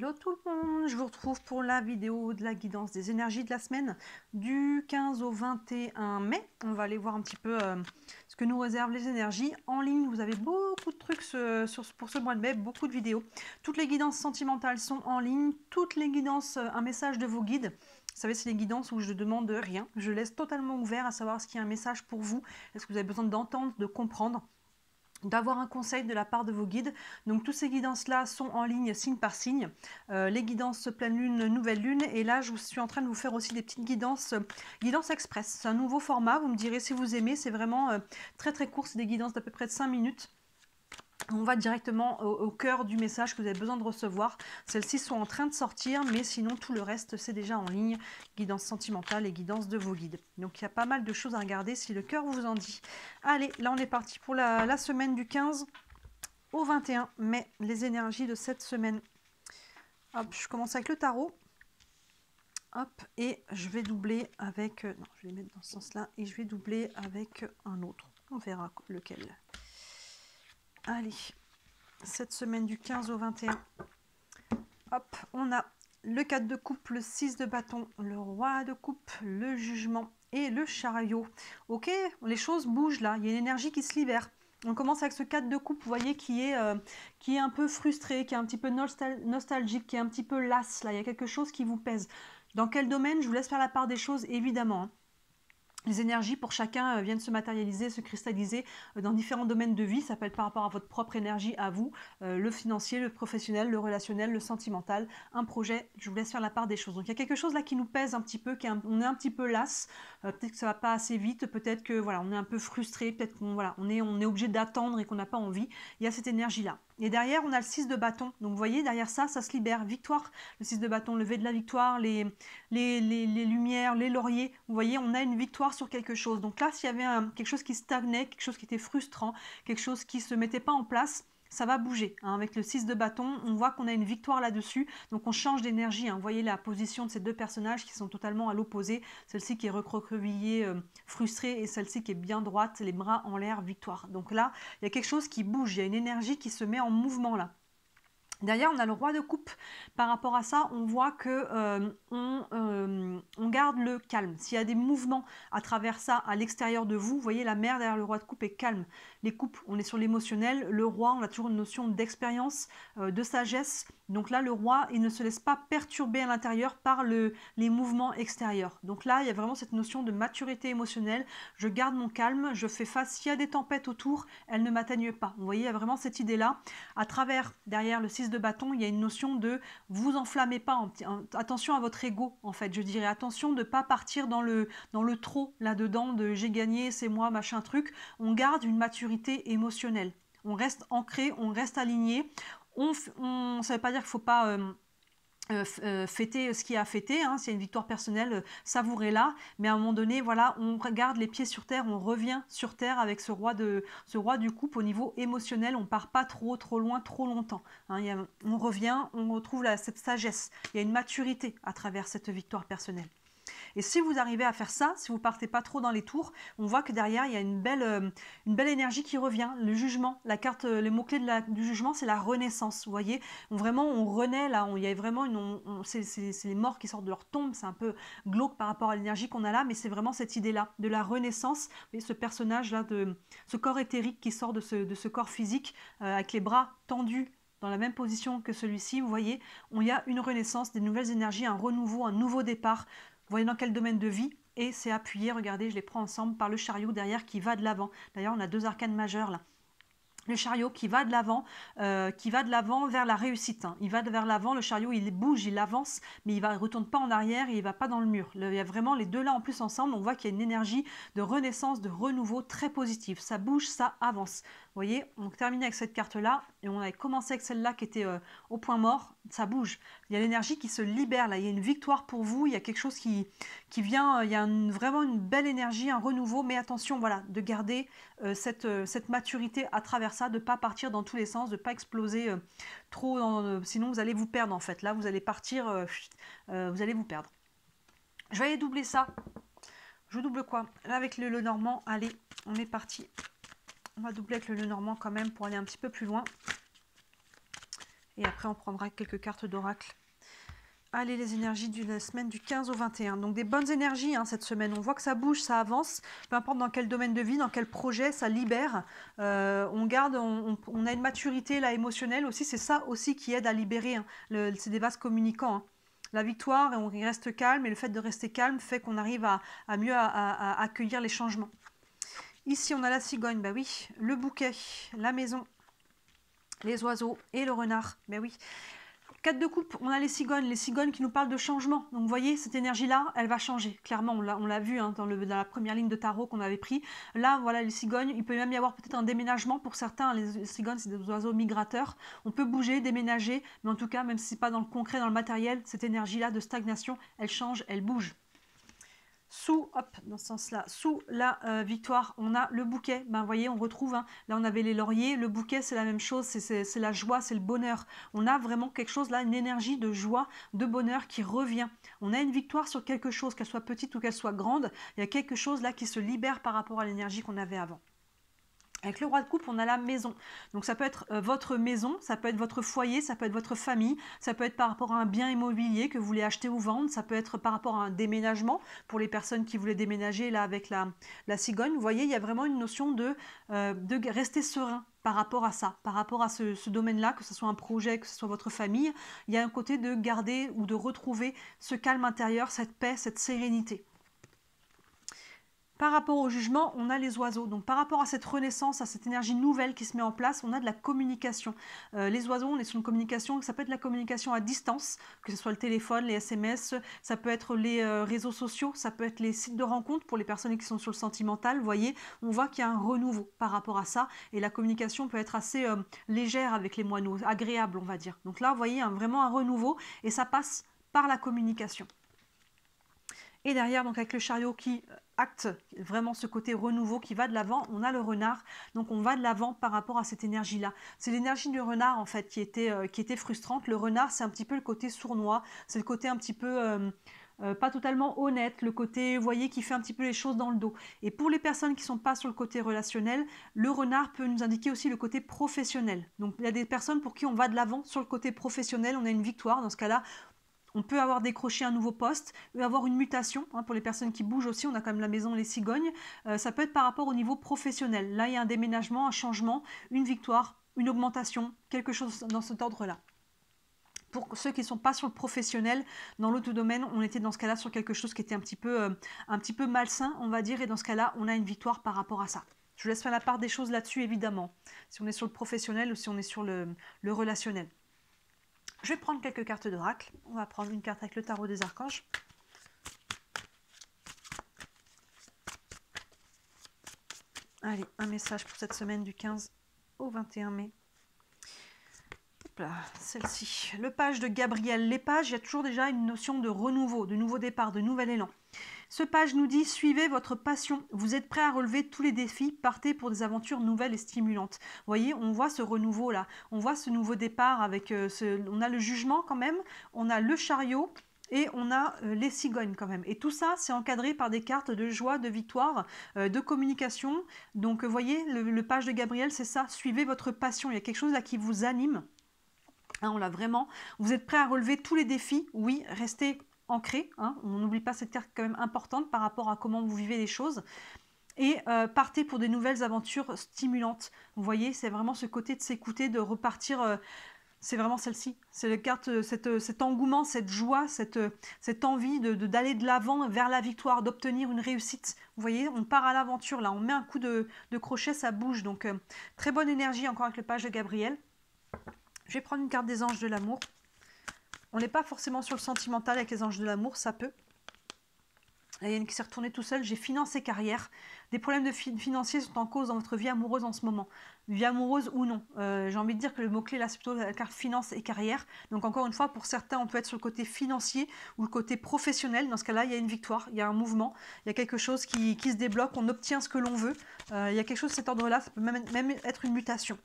Hello tout le monde, je vous retrouve pour la vidéo de la guidance des énergies de la semaine du 15 au 21 mai. On va aller voir un petit peu ce que nous réservent les énergies. En ligne, vous avez beaucoup de trucs pour ce mois de mai, beaucoup de vidéos. Toutes les guidances sentimentales sont en ligne, toutes les guidances, un message de vos guides. Vous savez, c'est les guidances où je ne demande rien, je laisse totalement ouvert à savoir ce qu'il y a un message pour vous, est-ce que vous avez besoin d'entendre, de comprendre, d'avoir un conseil de la part de vos guides. Donc toutes ces guidances-là sont en ligne signe par signe. Les guidances pleine lune, nouvelle lune. Et là, je suis en train de vous faire aussi des petites guidances, guidances express. C'est un nouveau format, vous me direz si vous aimez. C'est vraiment très très court, c'est des guidances d'à peu près de 5 minutes. On va directement au cœur du message que vous avez besoin de recevoir. Celles-ci sont en train de sortir, mais sinon tout le reste c'est déjà en ligne. Guidance sentimentale et guidance de vos guides. Donc il y a pas mal de choses à regarder si le cœur vous en dit. Allez, là on est parti pour la semaine du 15 au 21 mai. Les énergies de cette semaine. Hop, je commence avec le tarot. Hop, et je vais doubler avec... non, je vais les mettre dans ce sens-là. Et je vais doubler avec un autre. On verra lequel. Allez, cette semaine du 15 au 21. Hop, on a le 4 de coupe, le 6 de bâton, le roi de coupe, le jugement et le chariot. Ok, les choses bougent là, il y a une énergie qui se libère. On commence avec ce 4 de coupe, vous voyez, qui est un peu frustré, qui est un petit peu nostalgique, qui est un petit peu las. Là, il y a quelque chose qui vous pèse. Dans quel domaine? Je vous laisse faire la part des choses, évidemment. Les énergies pour chacun viennent se matérialiser, se cristalliser dans différents domaines de vie. Ça peut être par rapport à votre propre énergie, à vous, le financier, le professionnel, le relationnel, le sentimental, un projet. Je vous laisse faire la part des choses. Donc il y a quelque chose là qui nous pèse un petit peu, on est un petit peu las. Peut-être que ça va pas assez vite, peut-être que voilà, on est un peu frustré, peut-être qu'on voilà, on est obligé d'attendre et qu'on n'a pas envie. Il y a cette énergie là. Et derrière, on a le 6 de bâton. Donc vous voyez, derrière ça, ça se libère. Victoire, le 6 de bâton, levé de la victoire, les lumières, les lauriers. Vous voyez, on a une victoire sur quelque chose. Donc là, s'il y avait quelque chose qui stagnait, quelque chose qui était frustrant, quelque chose qui ne se mettait pas en place, ça va bouger. Hein. Avec le 6 de bâton, on voit qu'on a une victoire là-dessus. Donc on change d'énergie. Hein. Vous voyez la position de ces deux personnages qui sont totalement à l'opposé. Celle-ci qui est recroquevillée, frustrée, et celle-ci qui est bien droite, les bras en l'air, victoire. Donc là, il y a quelque chose qui bouge. Il y a une énergie qui se met en mouvement là. Derrière, on a le roi de coupe. Par rapport à ça, on voit que on garde le calme. S'il y a des mouvements à travers ça, à l'extérieur de vous, vous voyez, la mer derrière le roi de coupe est calme. Les coupes, on est sur l'émotionnel. Le roi, on a toujours une notion d'expérience, de sagesse. Donc là, le roi, il ne se laisse pas perturber à l'intérieur par les mouvements extérieurs. Donc là, il y a vraiment cette notion de maturité émotionnelle. Je garde mon calme, je fais face. S'il y a des tempêtes autour, elles ne m'atteignent pas. Vous voyez, il y a vraiment cette idée-là. À travers, derrière le 6 de bâton, il y a une notion de vous enflammez pas. Attention à votre ego, en fait. Je dirais attention de ne pas partir dans le trop là-dedans de j'ai gagné, c'est moi, machin truc. On garde une maturité émotionnelle. On reste ancré, on reste aligné. Ça ne veut pas dire qu'il ne faut pas fêter ce qui a fêté, hein, s'il y a une victoire personnelle, savourez-la, mais à un moment donné, voilà, on garde les pieds sur terre, on revient sur terre avec ce roi du coupe au niveau émotionnel, on part pas trop loin, trop longtemps. Hein, on revient, on retrouve cette sagesse, il y a une maturité à travers cette victoire personnelle. Et si vous arrivez à faire ça, si vous partez pas trop dans les tours, on voit que derrière, il y a une belle énergie qui revient. Le jugement, la carte, les mots-clés du jugement, c'est la renaissance. Vous voyez, vraiment, on renaît là. Il y a vraiment c'est les morts qui sortent de leur tombe. C'est un peu glauque par rapport à l'énergie qu'on a là, mais c'est vraiment cette idée-là, de la renaissance. Vous voyez, ce personnage-là, ce corps éthérique qui sort de ce corps physique, avec les bras tendus, dans la même position que celui-ci, vous voyez, il y a une renaissance, des nouvelles énergies, un renouveau, un nouveau départ. Vous voyez dans quel domaine de vie, et c'est appuyé, regardez, je les prends ensemble, par le chariot derrière qui va de l'avant. D'ailleurs, on a deux arcanes majeures là. Le chariot qui va de l'avant vers la réussite. Hein. Il va vers l'avant, le chariot il bouge, il avance, mais il ne retourne pas en arrière et il ne va pas dans le mur. Il y a vraiment les deux là en plus ensemble, on voit qu'il y a une énergie de renaissance, de renouveau très positive. Ça bouge, ça avance. Vous voyez, on termine avec cette carte-là et on avait commencé avec celle-là qui était au point mort. Ça bouge. Il y a l'énergie qui se libère là. Il y a une victoire pour vous. Il y a quelque chose qui vient. Il y a vraiment une belle énergie, un renouveau. Mais attention, voilà, de garder cette maturité à travers ça, de ne pas partir dans tous les sens, de ne pas exploser trop. Sinon, vous allez vous perdre en fait. Là, vous allez partir, vous allez vous perdre. Je vais aller doubler ça. Je double quoi? Là, avec le normand, allez, on est parti. On va doubler avec le normand quand même pour aller un petit peu plus loin. Et après, on prendra quelques cartes d'oracle. Allez, les énergies de la semaine du 15 au 21. Donc des bonnes énergies hein, cette semaine. On voit que ça bouge, ça avance. Peu importe dans quel domaine de vie, dans quel projet, ça libère. On garde, on a une maturité là émotionnelle aussi. C'est ça aussi qui aide à libérer. Hein. C'est des vases communicants. Hein. La victoire, on reste calme. Et le fait de rester calme fait qu'on arrive à mieux à accueillir les changements. Ici, on a la cigogne. Bah oui, le bouquet, la maison, les oiseaux et le renard. Bah oui. 4 de coupe, on a les cigognes qui nous parlent de changement. Donc vous voyez, cette énergie-là, elle va changer. Clairement, on l'a vu hein, dans la première ligne de tarot qu'on avait pris. Là, voilà, les cigognes, il peut même y avoir peut-être un déménagement pour certains. Les cigognes, c'est des oiseaux migrateurs. On peut bouger, déménager, mais en tout cas, même si ce n'est pas dans le concret, dans le matériel, cette énergie-là de stagnation, elle change, elle bouge. Dans ce sens-là, sous la victoire, on a le bouquet. Ben, vous voyez, on retrouve, hein, là on avait les lauriers, le bouquet c'est la même chose, c'est la joie, c'est le bonheur. On a vraiment quelque chose là, une énergie de joie, de bonheur qui revient. On a une victoire sur quelque chose, qu'elle soit petite ou qu'elle soit grande. Il y a quelque chose là qui se libère par rapport à l'énergie qu'on avait avant. Avec le roi de coupe, on a la maison. Donc ça peut être votre maison, ça peut être votre foyer, ça peut être votre famille, ça peut être par rapport à un bien immobilier que vous voulez acheter ou vendre, ça peut être par rapport à un déménagement pour les personnes qui voulaient déménager là avec la cigogne. Vous voyez, il y a vraiment une notion de rester serein par rapport à ça, par rapport à ce domaine-là, que ce soit un projet, que ce soit votre famille. Il y a un côté de garder ou de retrouver ce calme intérieur, cette paix, cette sérénité. Par rapport au jugement, on a les oiseaux. Donc par rapport à cette renaissance, à cette énergie nouvelle qui se met en place, on a de la communication. Les oiseaux, on est sur une communication, ça peut être la communication à distance, que ce soit le téléphone, les SMS, ça peut être les réseaux sociaux, ça peut être les sites de rencontres pour les personnes qui sont sur le sentimental. Vous voyez, on voit qu'il y a un renouveau par rapport à ça. Et la communication peut être assez légère avec les moineaux, agréable on va dire. Donc là, vous voyez, vraiment un renouveau et ça passe par la communication. Et derrière, donc avec le chariot qui acte vraiment ce côté renouveau qui va de l'avant, on a le renard. Donc on va de l'avant par rapport à cette énergie-là. C'est l'énergie du renard en fait qui était frustrante. Le renard, c'est un petit peu le côté sournois, c'est le côté un petit peu pas totalement honnête, le côté, vous voyez, qui fait un petit peu les choses dans le dos. Et pour les personnes qui ne sont pas sur le côté relationnel, le renard peut nous indiquer aussi le côté professionnel. Donc il y a des personnes pour qui on va de l'avant sur le côté professionnel, on a une victoire dans ce cas-là. On peut avoir décroché un nouveau poste, avoir une mutation, hein, pour les personnes qui bougent aussi, on a quand même la maison, les cigognes. Ça peut être par rapport au niveau professionnel. Là, il y a un déménagement, un changement, une victoire, une augmentation, quelque chose dans cet ordre-là. Pour ceux qui ne sont pas sur le professionnel, dans l'autre domaine, on était dans ce cas-là sur quelque chose qui était un petit peu malsain, on va dire, et dans ce cas-là, on a une victoire par rapport à ça. Je vous laisse faire la part des choses là-dessus, évidemment, si on est sur le professionnel ou si on est sur le relationnel. Je vais prendre quelques cartes d'oracle. On va prendre une carte avec le tarot des archanges. Allez, un message pour cette semaine du 15 au 21 mai. Hop là, celle-ci. Le page de Gabriel. Les pages, il y a toujours déjà une notion de renouveau, de nouveau départ, de nouvel élan. Ce page nous dit « Suivez votre passion. Vous êtes prêt à relever tous les défis. Partez pour des aventures nouvelles et stimulantes. » Vous voyez, on voit ce renouveau-là. On voit ce nouveau départ avec... on a le jugement quand même. On a le chariot. Et on a les cigognes quand même. Et tout ça, c'est encadré par des cartes de joie, de victoire, de communication. Donc, vous voyez, le page de Gabriel, c'est ça. Suivez votre passion. Il y a quelque chose là qui vous anime. Hein, on l'a vraiment. Vous êtes prêt à relever tous les défis. Oui, restez ancré, hein, on n'oublie pas cette carte quand même importante par rapport à comment vous vivez les choses. Et partez pour des nouvelles aventures stimulantes. Vous voyez, c'est vraiment ce côté de s'écouter, de repartir. C'est vraiment celle-ci. C'est la carte, cet engouement, cette joie, cette envie d'aller de l'avant vers la victoire, d'obtenir une réussite. Vous voyez, on part à l'aventure là. On met un coup de crochet, ça bouge. Donc, très bonne énergie encore avec le page de Gabriel. Je vais prendre une carte des anges de l'amour. On n'est pas forcément sur le sentimental avec les anges de l'amour, ça peut. Il y a une qui s'est retournée tout seul. J'ai finance et carrière. Des problèmes financiers sont en cause dans votre vie amoureuse en ce moment. Vie amoureuse ou non. J'ai envie de dire que le mot-clé là, c'est plutôt la carte finance et carrière. Donc encore une fois, pour certains, on peut être sur le côté financier ou le côté professionnel. Dans ce cas-là, il y a une victoire, il y a un mouvement, il y a quelque chose qui se débloque, on obtient ce que l'on veut. Il y a quelque chose de cet ordre-là, ça peut même être une mutation.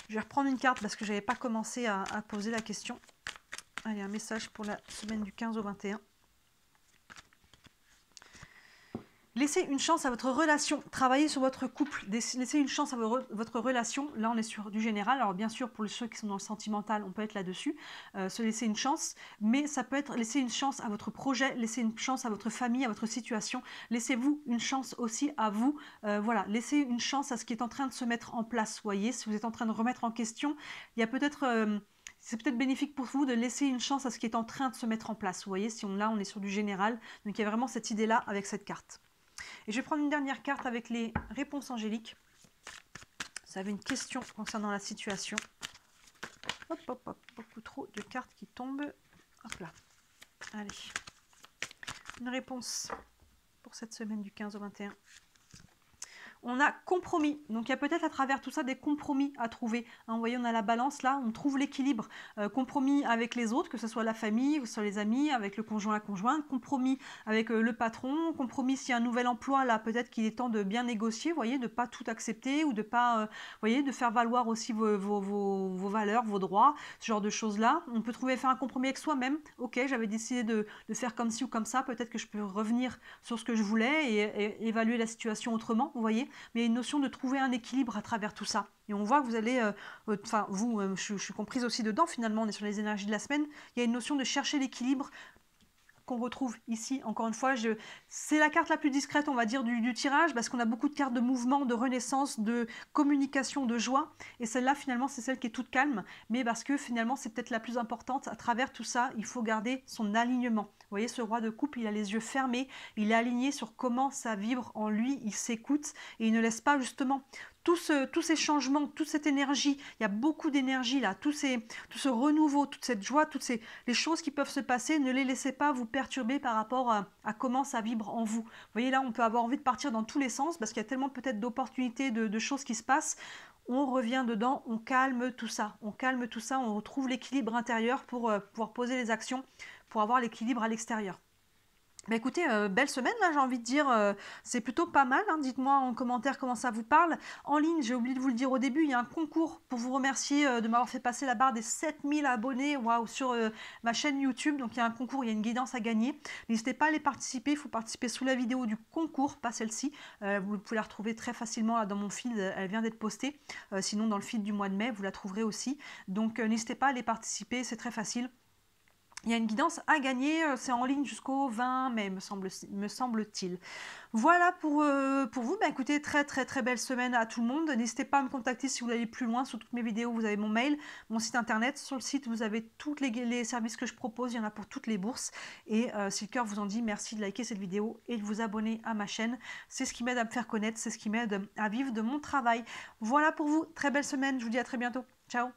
Je vais reprendre une carte parce que je n'avais pas commencé à poser la question. Allez, un message pour la semaine du 15 au 21. Laissez une chance à votre relation, travaillez sur votre couple, laissez une chance à votre relation. Là, on est sur du général. Alors, bien sûr, pour ceux qui sont dans le sentimental, on peut être là-dessus, se laisser une chance, mais ça peut être laisser une chance à votre projet, laisser une chance à votre famille, à votre situation. Laissez-vous une chance aussi à vous. Voilà, laissez une chance à ce qui est en train de se mettre en place. Voyez, si vous êtes en train de remettre en question, il y a peut-être... c'est peut-être bénéfique pour vous de laisser une chance à ce qui est en train de se mettre en place. Vous voyez, si là, on est sur du général. Donc, il y a vraiment cette idée-là avec cette carte. Et je vais prendre une dernière carte avec les réponses angéliques. Vous avez une question concernant la situation. Hop, hop, hop, beaucoup trop de cartes qui tombent. Hop là. Allez. Une réponse pour cette semaine du 15 au 21. On a compromis, donc il y a peut-être à travers tout ça des compromis à trouver. Hein, vous voyez, on a la balance là, on trouve l'équilibre. Compromis avec les autres, que ce soit la famille, que ce soit les amis, avec le conjoint, la conjointe. Compromis avec le patron. Compromis s'il y a un nouvel emploi, là peut-être qu'il est temps de bien négocier, vous voyez, de ne pas tout accepter ou de pas, vous voyez, de faire valoir aussi vos valeurs, vos droits, ce genre de choses-là. On peut faire un compromis avec soi-même. Ok, j'avais décidé de faire comme ci ou comme ça, peut-être que je peux revenir sur ce que je voulais et évaluer la situation autrement, vous voyez. Mais il y a une notion de trouver un équilibre à travers tout ça. Et on voit que vous allez, enfin je suis comprise aussi dedans, finalement, on est sur les énergies de la semaine, il y a une notion de chercher l'équilibre qu'on retrouve ici, encore une fois, c'est la carte la plus discrète, on va dire, du tirage, parce qu'on a beaucoup de cartes de mouvement, de renaissance, de communication, de joie, et celle-là, finalement, c'est celle qui est toute calme, mais parce que, finalement, c'est peut-être la plus importante. À travers tout ça, il faut garder son alignement. Vous voyez, ce roi de coupe, il a les yeux fermés, il est aligné sur comment ça vibre en lui, il s'écoute, et il ne laisse pas, justement, tous ces changements, toute cette énergie, il y a beaucoup d'énergie là, tout ce renouveau, toute cette joie, les choses qui peuvent se passer, ne les laissez pas vous perturber par rapport à comment ça vibre en vous. Vous voyez là, on peut avoir envie de partir dans tous les sens parce qu'il y a tellement peut-être d'opportunités, de choses qui se passent. On revient dedans, on calme tout ça, on retrouve l'équilibre intérieur pour pouvoir poser les actions, pour avoir l'équilibre à l'extérieur. Bah écoutez, belle semaine là, j'ai envie de dire, c'est plutôt pas mal, hein. Dites-moi en commentaire comment ça vous parle. En ligne, j'ai oublié de vous le dire au début, il y a un concours pour vous remercier de m'avoir fait passer la barre des 7000 abonnés, waouh, sur ma chaîne YouTube. Donc il y a un concours, il y a une guidance à gagner. N'hésitez pas à aller participer, il faut participer sous la vidéo du concours, pas celle-ci. Vous pouvez la retrouver très facilement là, dans mon feed, elle vient d'être postée. Sinon dans le feed du mois de mai, vous la trouverez aussi. Donc n'hésitez pas à aller participer, c'est très facile. Il y a une guidance à gagner, c'est en ligne jusqu'au 20 mai, me semble-t-il. Voilà pour vous. Bah, écoutez, très belle semaine à tout le monde. N'hésitez pas à me contacter si vous voulez aller plus loin. Sur toutes mes vidéos, vous avez mon mail, mon site internet. Sur le site, vous avez tous les services que je propose. Il y en a pour toutes les bourses. Et si le cœur vous en dit, merci de liker cette vidéo et de vous abonner à ma chaîne. C'est ce qui m'aide à me faire connaître, c'est ce qui m'aide à vivre de mon travail. Voilà pour vous. Très belle semaine. Je vous dis à très bientôt. Ciao.